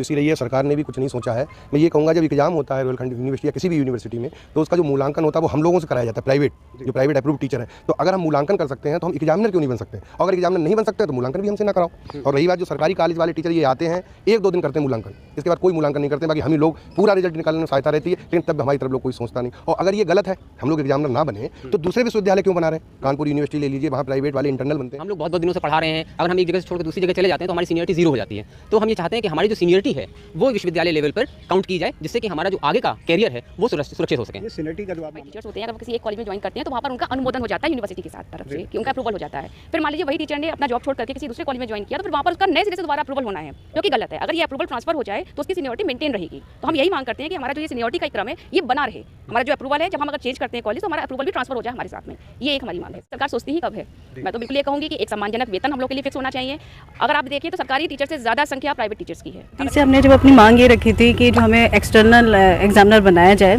इसी रही है, सरकार ने भी कुछ नहीं सोचा है। मैं ये कहूँगा जब एग्जाम होता है रोहिलखंड यूनिवर्सिटी या किसी भी यूनिवर्सिटी में, तो उसका जो मूल्यांकन होता है वो हम लोगों से कराया जाता है, प्राइवेट अप्रूव टीचर है। तो अगर हम मूल्यांकन कर सकते हैं तो हम एग्जामिनर क्यों नहीं बन सकते? और अगर एग्जामिनर नहीं बन सकते तो मूल्यांकन भी हमसे ना कराओ। और रही बात जो सरकारी कॉलेज वाले टीचर ये आते हैं 1-2 दिन करते हैं मूल्यांकन, इसके बाद कोई मूल्यांकन नहीं करते। बाकी हम ही लोग पूरा रिजल्ट निकालने में सहायता रहती है, लेकिन तब हमारी तरफ लोग कोई सोचता नहीं। और अगर ये गलत है, हम लोग एग्जामिनर ना बने तो दूसरे विश्वविद्यालय क्यों बना रहे हैं? कानपुर यूनिवर्सिटी ले लीजिए, वहाँ प्राइवेट वाले इंटरनल बनते हैं। हम लोग बहुत दिनों से पढ़ा रहे हैं, अगर हम एक जगह से छोड़कर दूसरी जगह चले जाते हैं तो हमारी सीनियरिटी जीरो हो जाती है। तो हम ये चाहते हैं कि हमारी जो सीनियरिटी है वो विश्वविद्यालय लेवल पर काउंट की जाए, जिससे कि हमारा जो आगे का कैरियर है वो सुरक्षित हो सके। सीनियरिटी का जो आप टीचर्स होते हैं, अगर किसी एक कॉलेज में ज्वाइन करते हैं तो वहाँ पर उनका अनुमोदन हो जाता है यूनिवर्सिटी के साथ तरफ से कि उनका अप्रूवल हो जाता है। फिर मान लीजिए वही टीचर ने अपना जॉब छोड़ करके किसी दूसरे कॉलेज में ज्वाइन किया तो फिर वहाँ पर उसका नए सिरे से दोबारा अप्रूवल होना है, जो कि गलत है। अगर ये अप्रूवल ट्रांसफर हो जाए तो उसकी सीनियरिटी मेंटेन रहेगी। तो हम यही मांग करते हैं कि हमारा जो ये सीनियरिटी का क्रम है ये बना रहे। हमारा जो अप्रूवल है, जब हम अगर चेंज करते हैं कॉलेज तो हमारा अप्रूवल भी ट्रांसफर हो जाए हमारे साथ में। ये एक हमारी मांग है। सरकार सोचती ही कब है? मैं तो बिल्कुल ये कहूँगी कि एक सम्मानजनक वेतन हम लोग के लिए फिक्स होना चाहिए। अगर आप देखिए तो सरकारी टीचर से ज़्यादा संख्या प्राइवेट टीचर्स की है। इससे हमने जब अपनी मांग ये रखी थी कि जो हमें एक्सटर्नल एग्जामिनर बनाया जाए,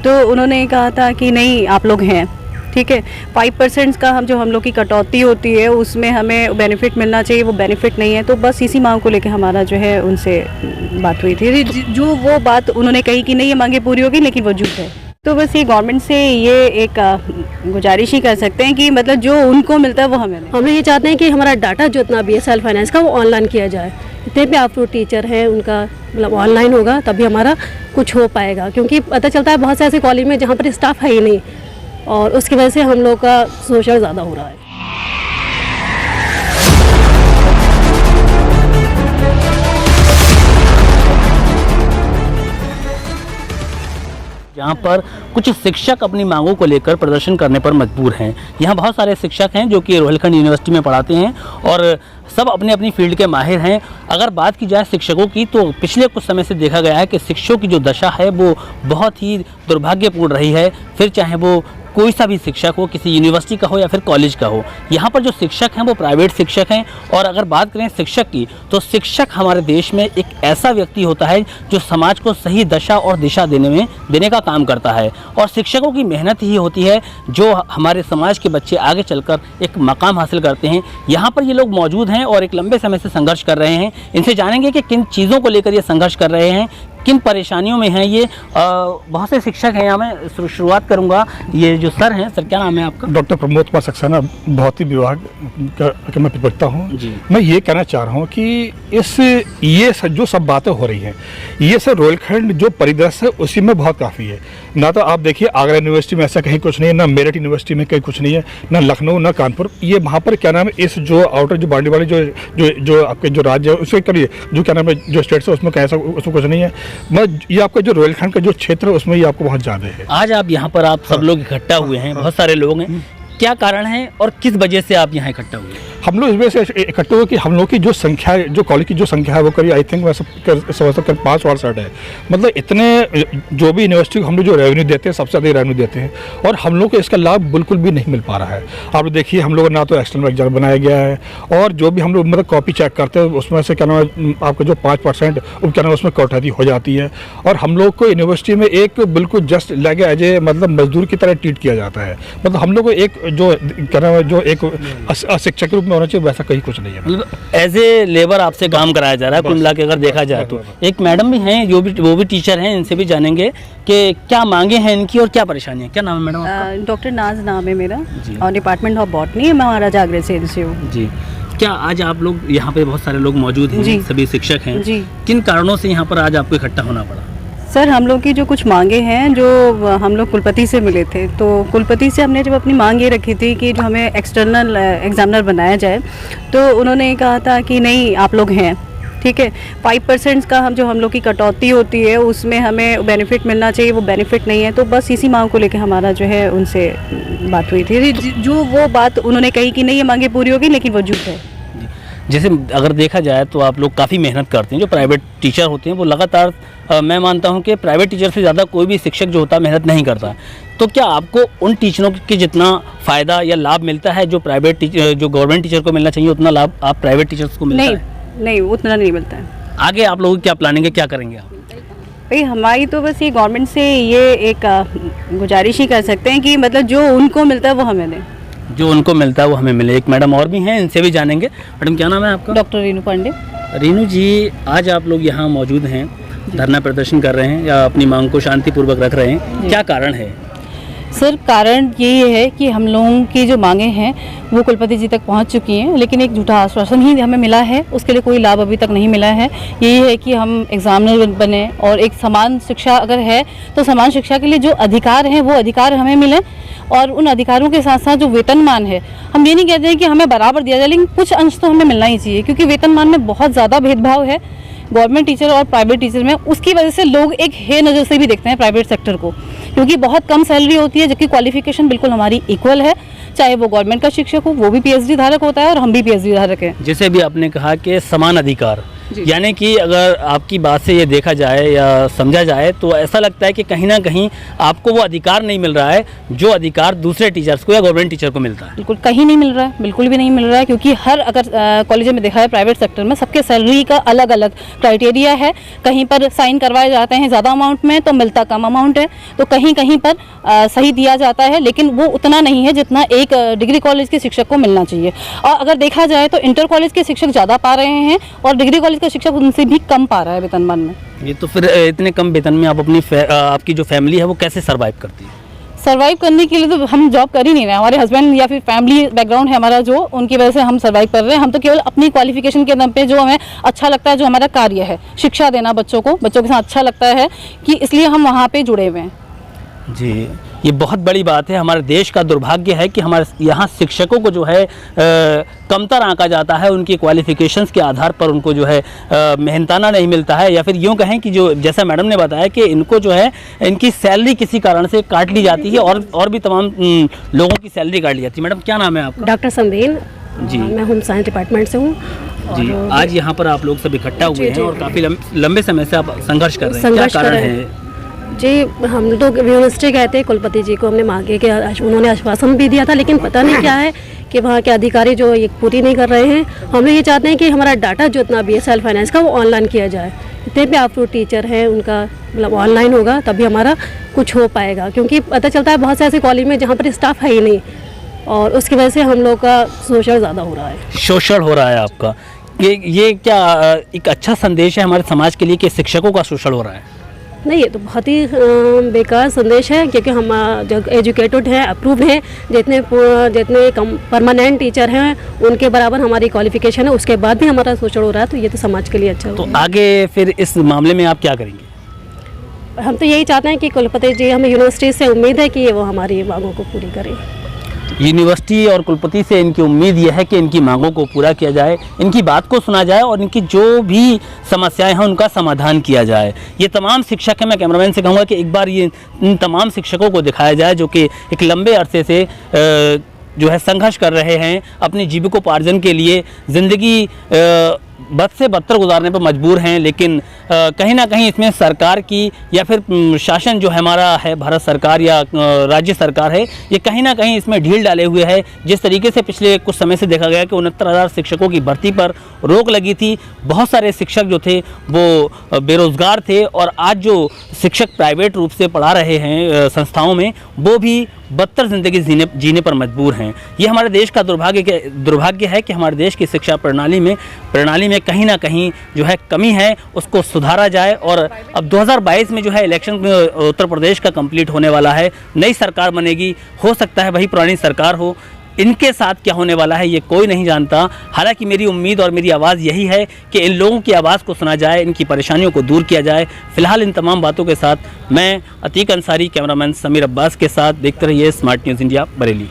तो उन्होंने कहा था कि नहीं, आप लोग हैं ठीक है, 5% का हम लोग की कटौती होती है उसमें हमें बेनिफिट मिलना चाहिए, वो बेनिफिट नहीं है। तो बस इसी मांग को लेकर हमारा जो है उनसे बात हुई थी। जो वो बात उन्होंने कही कि नहीं ये मांगे पूरी होगी, लेकिन वो झूठ है। तो बस ये गवर्नमेंट से ये एक गुजारिश ही कर सकते हैं कि मतलब जो उनको मिलता है वो हमें दें। हम लोग ये चाहते हैं कि हमारा डाटा जितना भी है सेल्फ फाइनेंस का वो ऑनलाइन किया जाए। जितने भी अप्रूव टीचर हैं उनका मतलब ऑनलाइन होगा तभी हमारा कुछ हो पाएगा, क्योंकि पता चलता है बहुत से ऐसे कॉलेज में जहाँ पर स्टाफ है ही नहीं, और उसकी वजह से हम लोग का शोषण ज़्यादा हो रहा है। यहाँ पर कुछ शिक्षक अपनी मांगों को लेकर प्रदर्शन करने पर मजबूर हैं। यहाँ बहुत सारे शिक्षक हैं जो कि रोहिलखंड यूनिवर्सिटी में पढ़ाते हैं और सब अपने अपनी फील्ड के माहिर हैं। अगर बात की जाए शिक्षकों की तो पिछले कुछ समय से देखा गया है कि शिक्षकों की जो दशा है वो बहुत ही दुर्भाग्यपूर्ण रही है। फिर चाहे वो कोई सा भी शिक्षक हो, किसी यूनिवर्सिटी का हो या फिर कॉलेज का हो, यहाँ पर जो शिक्षक हैं वो प्राइवेट शिक्षक हैं। और अगर बात करें शिक्षक की तो शिक्षक हमारे देश में एक ऐसा व्यक्ति होता है जो समाज को सही दशा और दिशा देने का काम करता है। और शिक्षकों की मेहनत ही होती है जो हमारे समाज के बच्चे आगे चलकर एक मकाम हासिल करते हैं। यहाँ पर ये लोग मौजूद हैं और एक लंबे समय से संघर्ष कर रहे हैं। इनसे जानेंगे कि किन चीज़ों को लेकर ये संघर्ष कर रहे हैं, किन परेशानियों में हैं ये। बहुत से शिक्षक हैं यहाँ। मैं शुरुआत करूँगा, ये जो सर हैं, सर क्या नाम है आपका? डॉक्टर प्रमोद कुमार सक्सेना, भौतिक विभाग का मैं प्रवक्ता हूँ। मैं ये कहना चाह रहा हूँ कि ये जो सब बातें हो रही हैं, ये सब रोहिलखंड जो परिदृश्य है उसी में बहुत काफ़ी है। ना तो आप देखिए आगरा यूनिवर्सिटी में ऐसा कहीं कुछ नहीं है, ना मेरठ यूनिवर्सिटी में कहीं कुछ नहीं है, ना लखनऊ, ना कानपुर। ये वहाँ पर क्या नाम है, इस जो आउटर जो बाउंड्री वाले जो आपके जो राज्य है उसके करिए जो क्या नाम है जो स्टेट्स है उसमें कैसा उसमें कुछ नहीं है। मैं ये आपका जो रोहिलखंड का जो क्षेत्र है उसमें ये आपको बहुत ज़्यादा है। आज आप यहाँ पर आप सब लोग इकट्ठा हुए हैं, बहुत सारे लोग हैं, क्या कारण है और किस वजह से आप यहाँ इकट्ठा हुए? हम लोग इस वजह से इकट्ठे हुए कि हम लोग की जो संख्या है, जो कॉलेज की जो संख्या है वो करीब आई थिंक वैसे 5-6 है। मतलब इतने जो भी यूनिवर्सिटी को हम लोग जो रेवेन्यू देते हैं सबसे ज़्यादा रेवेन्यू देते हैं और हम लोग को इसका लाभ बिल्कुल भी नहीं मिल पा रहा है। आप देखिए हम लोग ना तो एक्सटर्नल एग्जाम बनाया गया है और जो भी हम लोग मतलब कॉपी चेक करते हैं उसमें से क्या नाम है आपका जो 5% क्या नाम उसमें कटौती हो जाती है। और हम लोग को यूनिवर्सिटी में एक बिल्कुल जस्ट लगे एज ए मतलब मजदूर की तरह ट्रीट किया जाता है। मतलब हम लोग को एक जो क्या नाम है जो एक शिक्षक के रूप में होना चाहिए वैसा कहीं कुछ नहीं है। मतलब एज ए लेबर आपसे काम कराया जा रहा है कुल मिला के अगर देखा जाए तो। एक मैडम भी हैं वो भी टीचर हैं, इनसे भी जानेंगे कि क्या मांगे हैं इनकी और क्या परेशानी है। क्या नाम है मैडम आपका? डॉक्टर नाज नाम है मेरा और डिपार्टमेंट ऑफ बॉटनी है, मैं महाराजा अग्रसेन से हूँ जी। क्या आज आप लोग यहाँ पे बहुत सारे लोग मौजूद हैं, सभी शिक्षक हैं जी, किन कारणों से यहाँ पर आज आपको इकट्ठा होना पड़ा? सर हम लोग की जो कुछ मांगे हैं जो हम लोग कुलपति से मिले थे, तो कुलपति से हमने जब अपनी मांग ये रखी थी कि जो हमें एक्सटर्नल एग्जामिनर बनाया जाए, तो उन्होंने कहा था कि नहीं, आप लोग हैं ठीक है, 5% का हम लोग की कटौती होती है उसमें हमें बेनिफिट मिलना चाहिए, वो बेनिफिट नहीं है। तो बस इसी मांग को लेकर हमारा जो है उनसे बात हुई थी। जो वो बात उन्होंने कही कि नहीं ये मांगे पूरी होगी, लेकिन वो झूठ है। जैसे अगर देखा जाए तो आप लोग काफ़ी मेहनत करते हैं, जो प्राइवेट टीचर होते हैं वो लगातार मैं मानता हूं कि प्राइवेट टीचर से ज़्यादा कोई भी शिक्षक जो होता है मेहनत नहीं करता। तो क्या आपको उन टीचरों के जितना फ़ायदा या लाभ मिलता है जो प्राइवेट टीचर जो गवर्नमेंट टीचर को मिलना चाहिए उतना लाभ आप प्राइवेट टीचर्स को मिलता है? नहीं, उतना नहीं मिलता है। आगे आप लोगों की क्या प्लानिंग है, क्या करेंगे आप? भाई हमारी तो बस ये गवर्नमेंट से ये एक गुजारिश ही कर सकते हैं कि मतलब जो उनको मिलता है वो हमें दें। जो उनको मिलता है वो हमें मिले। एक मैडम और भी हैं, इनसे भी जानेंगे। मैडम क्या नाम है आपका? डॉक्टर रीनू पांडे। रीनू जी, आज आप लोग यहाँ मौजूद हैं, धरना प्रदर्शन कर रहे हैं या अपनी मांग को शांतिपूर्वक रख रहे हैं, क्या कारण है? सर, कारण ये है कि हम लोगों की जो मांगें हैं वो कुलपति जी तक पहुंच चुकी हैं, लेकिन एक झूठा आश्वासन ही हमें मिला है, उसके लिए कोई लाभ अभी तक नहीं मिला है। यही है कि हम एग्जामिनर बने और एक समान शिक्षा अगर है तो समान शिक्षा के लिए जो अधिकार हैं वो अधिकार हमें मिले, और उन अधिकारों के साथ साथ जो वेतनमान है, हम ये नहीं कहते हैं कि हमें बराबर दिया जाए, लेकिन कुछ अंश तो हमें मिलना ही चाहिए, क्योंकि वेतनमान में बहुत ज़्यादा भेदभाव है गवर्नमेंट टीचर और प्राइवेट टीचर में। उसकी वजह से लोग एक हे नज़र से भी देखते हैं प्राइवेट सेक्टर को, क्योंकि बहुत कम सैलरी होती है, जबकि क्वालिफिकेशन बिल्कुल हमारी इक्वल है। चाहे वो गवर्नमेंट का शिक्षक हो, वो भी पीएचडी धारक होता है और हम भी पीएचडी धारक हैं। जैसे भी आपने कहा कि समान अधिकार, यानी कि अगर आपकी बात से ये देखा जाए या समझा जाए तो ऐसा लगता है कि कहीं ना कहीं आपको वो अधिकार नहीं मिल रहा है जो अधिकार दूसरे टीचर्स को या गवर्नमेंट टीचर को मिलता है। बिल्कुल कहीं नहीं मिल रहा है, बिल्कुल भी नहीं मिल रहा है, क्योंकि हर अगर कॉलेज में देखा है प्राइवेट सेक्टर में सबके सैलरी का अलग अलग क्राइटेरिया है। कहीं पर साइन करवाए जाते हैं ज़्यादा अमाउंट में तो मिलता कम अमाउंट है, तो कहीं कहीं पर सही दिया जाता है, लेकिन वो उतना नहीं है जितना एक डिग्री कॉलेज के शिक्षक को मिलना चाहिए। और अगर देखा जाए तो इंटर कॉलेज के शिक्षक ज़्यादा पा रहे हैं और डिग्री कॉलेज का शिक्षक उनसे भी कम पा रहा है वेतनमान में। ये तो फिर इतने कम वेतन में आप अपनी आपकी जो फैमिली है वो कैसे सर्वाइव करती है? सर्वाइव करने के लिए तो हम जॉब कर ही नहीं रहे हैं, हमारे हस्बैंड या फिर फैमिली बैकग्राउंड है हमारा जो, उनकी वजह से हम सर्वाइव कर रहे हैं। हम तो केवल अपनी क्वालिफिकेशन के दम पे जो हमें अच्छा लगता है, जो हमारा कार्य है शिक्षा देना बच्चों के साथ अच्छा लगता है, कि इसलिए हम वहाँ पे जुड़े हुए हैं। जी, ये बहुत बड़ी बात है। हमारे देश का दुर्भाग्य है कि हमारे यहाँ शिक्षकों को जो है कमतर आंका जाता है, उनकी क्वालिफिकेशंस के आधार पर उनको जो है मेहनताना नहीं मिलता है, या फिर यूँ कहें कि जो जैसा मैडम ने बताया कि इनको जो है इनकी सैलरी किसी कारण से काट ली जाती है और भी तमाम लोगों की सैलरी काट ली जाती है। मैडम क्या नाम है आपका? डॉक्टर संदीन जी, मैं होम साइंस डिपार्टमेंट से हूँ। जी, आज यहाँ पर आप लोग सब इकट्ठा हुए हैं और काफ़ी लंबे समय से आप संघर्ष कर रहे हैं, क्या कारण है? जी, हम तो यूनिवर्सिटी गए थे, कुलपति जी को हमने मांगे कि उन्होंने आश्वासन भी दिया था, लेकिन पता नहीं क्या है कि वहाँ के अधिकारी जो ये पूरी नहीं कर रहे हैं। हम लोग ये चाहते हैं कि हमारा डाटा जो इतना भी है सेल्फ फाइनेंस का वो ऑनलाइन किया जाए। जितने भी अप्रूव्ड टीचर हैं उनका मतलब ऑनलाइन होगा तभी हमारा कुछ हो पाएगा, क्योंकि पता चलता है बहुत से ऐसे कॉलेज में जहाँ पर स्टाफ है ही नहीं, और उसकी वजह से हम लोग का शोषण ज़्यादा हो रहा है। शोषण हो रहा है आपका, ये क्या एक अच्छा संदेश है हमारे समाज के लिए कि शिक्षकों का शोषण हो रहा है? नहीं, ये तो बहुत ही बेकार संदेश है, क्योंकि हम जो एजुकेटेड हैं, अप्रूव्ड हैं, जितने कम परमानेंट टीचर हैं उनके बराबर हमारी क्वालिफिकेशन है, उसके बाद भी हमारा शोषण हो रहा है, तो ये तो समाज के लिए अच्छा तो आगे फिर इस मामले में आप क्या करेंगे? हम तो यही चाहते हैं कि कुलपति जी, हमें यूनिवर्सिटी से उम्मीद है कि वो हमारी मांगों को पूरी करें। यूनिवर्सिटी और कुलपति से इनकी उम्मीद यह है कि इनकी मांगों को पूरा किया जाए, इनकी बात को सुना जाए और इनकी जो भी समस्याएं हैं उनका समाधान किया जाए। ये तमाम शिक्षक हैं, मैं कैमरामैन से कहूँगा कि एक बार ये इन तमाम शिक्षकों को दिखाया जाए जो कि एक लंबे अरसे से जो है संघर्ष कर रहे हैं, अपनी जीविकोपार्जन के लिए ज़िंदगी बद से बदतर गुजारने पर मजबूर हैं, लेकिन कहीं ना कहीं इसमें सरकार की या फिर शासन जो हमारा है, भारत सरकार या राज्य सरकार है, ये कहीं ना कहीं इसमें ढील डाले हुए है। जिस तरीके से पिछले कुछ समय से देखा गया कि 69,000 शिक्षकों की भर्ती पर रोक लगी थी, बहुत सारे शिक्षक जो थे वो बेरोज़गार थे, और आज जो शिक्षक प्राइवेट रूप से पढ़ा रहे हैं संस्थाओं में, वो भी बदतर ज़िंदगी जीने पर मजबूर हैं। ये हमारे देश का दुर्भाग्य है कि हमारे देश की शिक्षा प्रणाली में कहीं ना कहीं जो है कमी है, उसको सुधारा जाए। और अब 2022 में जो है इलेक्शन उत्तर प्रदेश का कंप्लीट होने वाला है, नई सरकार बनेगी, हो सकता है वही पुरानी सरकार हो। इनके साथ क्या होने वाला है ये कोई नहीं जानता। हालांकि मेरी उम्मीद और मेरी आवाज़ यही है कि इन लोगों की आवाज़ को सुना जाए, इनकी परेशानियों को दूर किया जाए। फिलहाल इन तमाम बातों के साथ मैं अतीक अंसारी, कैमरामैन समीर अब्बास के साथ, देखते रहिए स्मार्ट न्यूज़ इंडिया, बरेली।